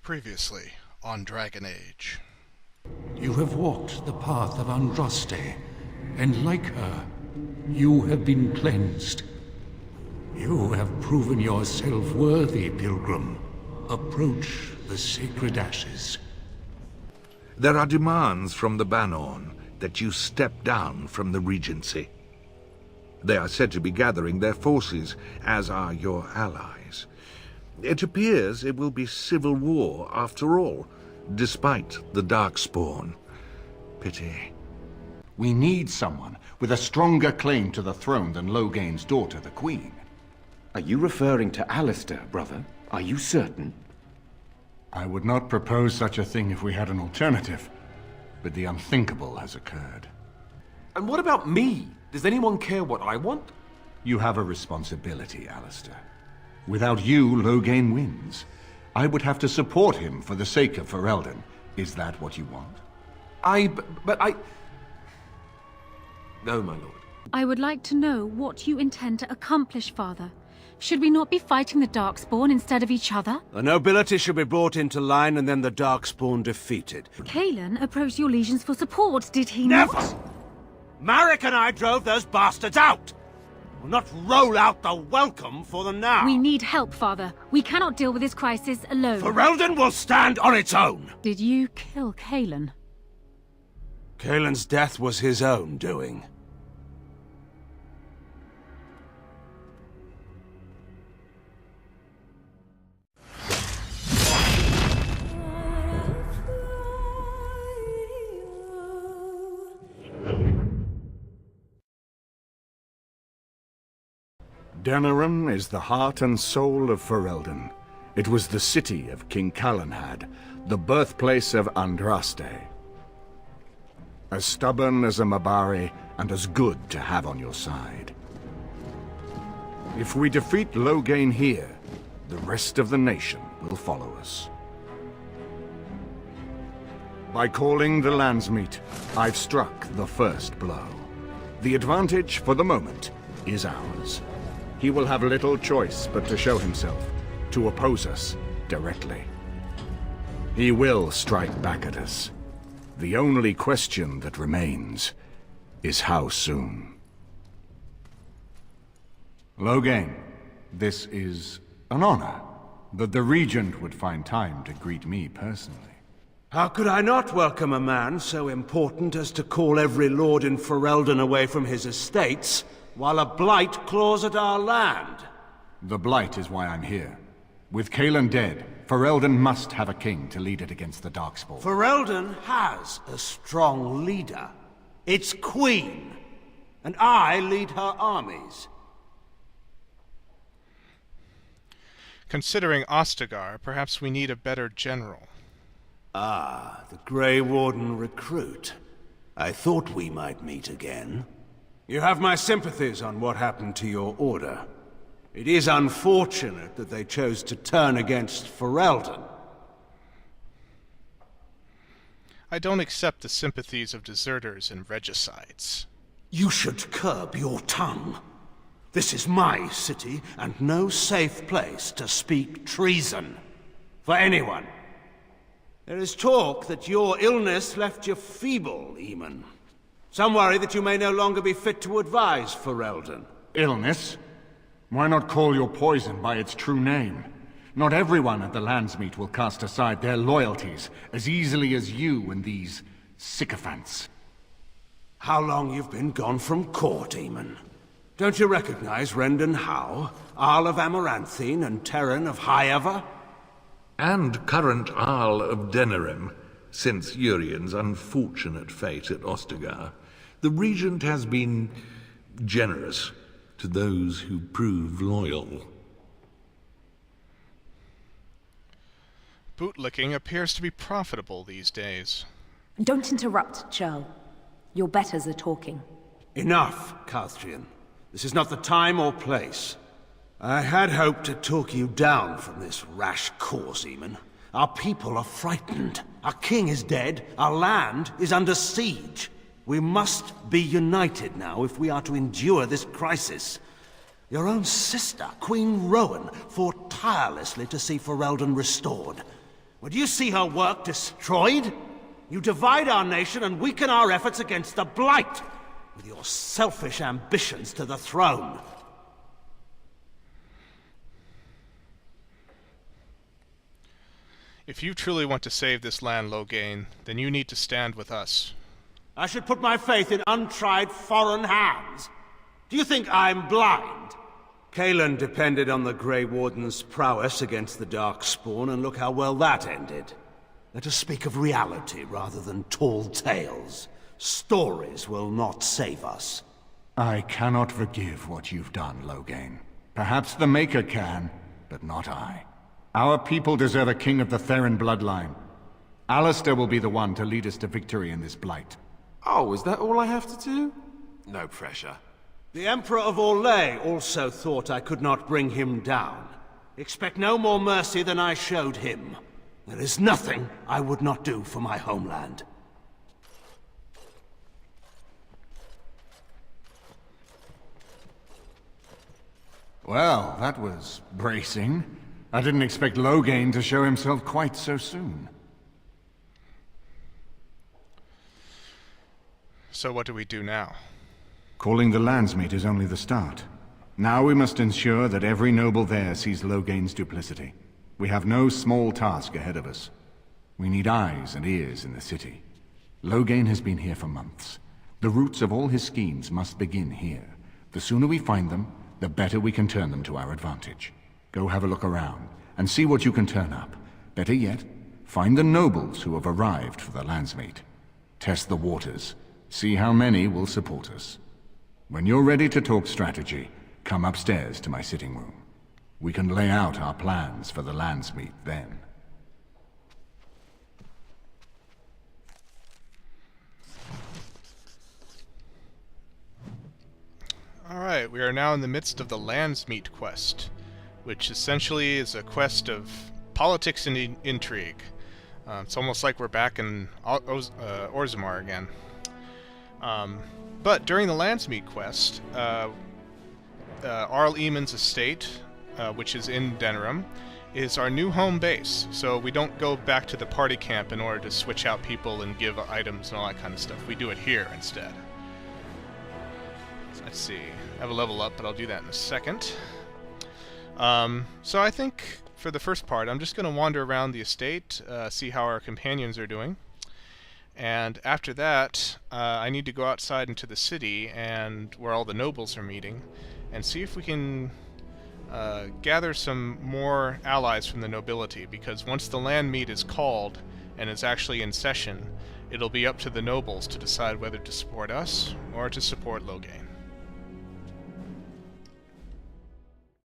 Previously on Dragon Age. You have walked the path of Andraste, and like her, you have been cleansed. You have proven yourself worthy, pilgrim. Approach the sacred ashes. There are demands from the Banorn that you step down from the Regency. They are said to be gathering their forces, as are your allies. It appears it will be civil war after all, despite the Darkspawn. Pity. We need someone with a stronger claim to the throne than Loghain's daughter, the Queen. Are you referring to Alistair, brother? Are you certain? I would not propose such a thing if we had an alternative, but the unthinkable has occurred. And what about me? Does anyone care what I want? You have a responsibility, Alistair. Without you, Loghain wins. I would have to support him for the sake of Ferelden. Is that what you want? But I... No, my lord. I would like to know what you intend to accomplish, Father. Should we not be fighting the Darkspawn instead of each other? The nobility should be brought into line and then the Darkspawn defeated. Cailan approached your legions for support, did he Never! not? Marek and I drove those bastards out! We'll not roll out the welcome for them now! We need help, Father. We cannot deal with this crisis alone. Ferelden will stand on its own! Did you kill Cailan? Cailan's death was his own doing. Denerim is the heart and soul of Ferelden. It was the city of King Calanhad, the birthplace of Andraste. As stubborn as a Mabari, and as good to have on your side. If we defeat Loghain here, the rest of the nation will follow us. By calling the Landsmeet, I've struck the first blow. The advantage, for the moment, is ours. He will have little choice but to show himself, to oppose us directly. He will strike back at us. The only question that remains is how soon. Loghain, this is an honor that the Regent would find time to greet me personally. How could I not welcome a man so important as to call every lord in Ferelden away from his estates, while a blight claws at our land? The blight is why I'm here. With Cailan dead, Ferelden must have a king to lead it against the Darkspawn. Ferelden has a strong leader. Its queen. And I lead her armies. Considering Ostagar, perhaps we need a better general. Ah, the Grey Warden recruit. I thought we might meet again. You have my sympathies on what happened to your order. It is unfortunate that they chose to turn against Ferelden. I don't accept the sympathies of deserters and regicides. You should curb your tongue. This is my city, and no safe place to speak treason. For anyone. There is talk that your illness left you feeble, Eamon. Some worry that you may no longer be fit to advise Ferelden. Illness? Why not call your poison by its true name? Not everyone at the Landsmeet will cast aside their loyalties as easily as you and these sycophants. How long you've been gone from court, Eamon? Don't you recognize Rendon Howe, Arl of Amaranthine and Terran of Highever? And current Arl of Denerim, since Urien's unfortunate fate at Ostagar. The Regent has been generous to those who prove loyal. Bootlicking appears to be profitable these days. Don't interrupt, Churl. Your betters are talking. Enough, Calthrian. This is not the time or place. I had hoped to talk you down from this rash course, Eamon. Our people are frightened. Our king is dead. Our land is under siege. We must be united now if we are to endure this crisis. Your own sister, Queen Rowan, fought tirelessly to see Ferelden restored. Would you see her work destroyed? You divide our nation and weaken our efforts against the Blight, with your selfish ambitions to the throne. If you truly want to save this land, Loghain, then you need to stand with us. I should put my faith in untried foreign hands. Do you think I'm blind? Cailan depended on the Grey Warden's prowess against the Darkspawn, and look how well that ended. Let us speak of reality rather than tall tales. Stories will not save us. I cannot forgive what you've done, Loghain. Perhaps the Maker can, but not I. Our people deserve a king of the Theron bloodline. Alistair will be the one to lead us to victory in this Blight. Oh, is that all I have to do? No pressure. The Emperor of Orlais also thought I could not bring him down. Expect no more mercy than I showed him. There is nothing I would not do for my homeland. Well, that was bracing. I didn't expect Loghain to show himself quite so soon. So what do we do now? Calling the Landsmeet is only the start. Now we must ensure that every noble there sees Loghain's duplicity. We have no small task ahead of us. We need eyes and ears in the city. Loghain has been here for months. The roots of all his schemes must begin here. The sooner we find them, the better we can turn them to our advantage. Go have a look around, and see what you can turn up. Better yet, find the nobles who have arrived for the Landsmeet. Test the waters. See how many will support us. When you're ready to talk strategy, come upstairs to my sitting room. We can lay out our plans for the Landsmeet then. Alright, we are now in the midst of the Landsmeet quest, which essentially is a quest of politics and intrigue. It's almost like we're back in Orzammar again. But during the Landsmeet quest, Arl Eamon's estate, which is in Denerim, is our new home base. So we don't go back to the party camp in order to switch out people and give items and all that kind of stuff. We do it here instead. So let's see. I have a level up, but I'll do that in a second. So I think for the first part, I'm just going to wander around the estate, see how our companions are doing. And after that, I need to go outside into the city and where all the nobles are meeting and see if we can gather some more allies from the nobility, because once the Landsmeet is called and is actually in session, it'll be up to the nobles to decide whether to support us or to support Loghain.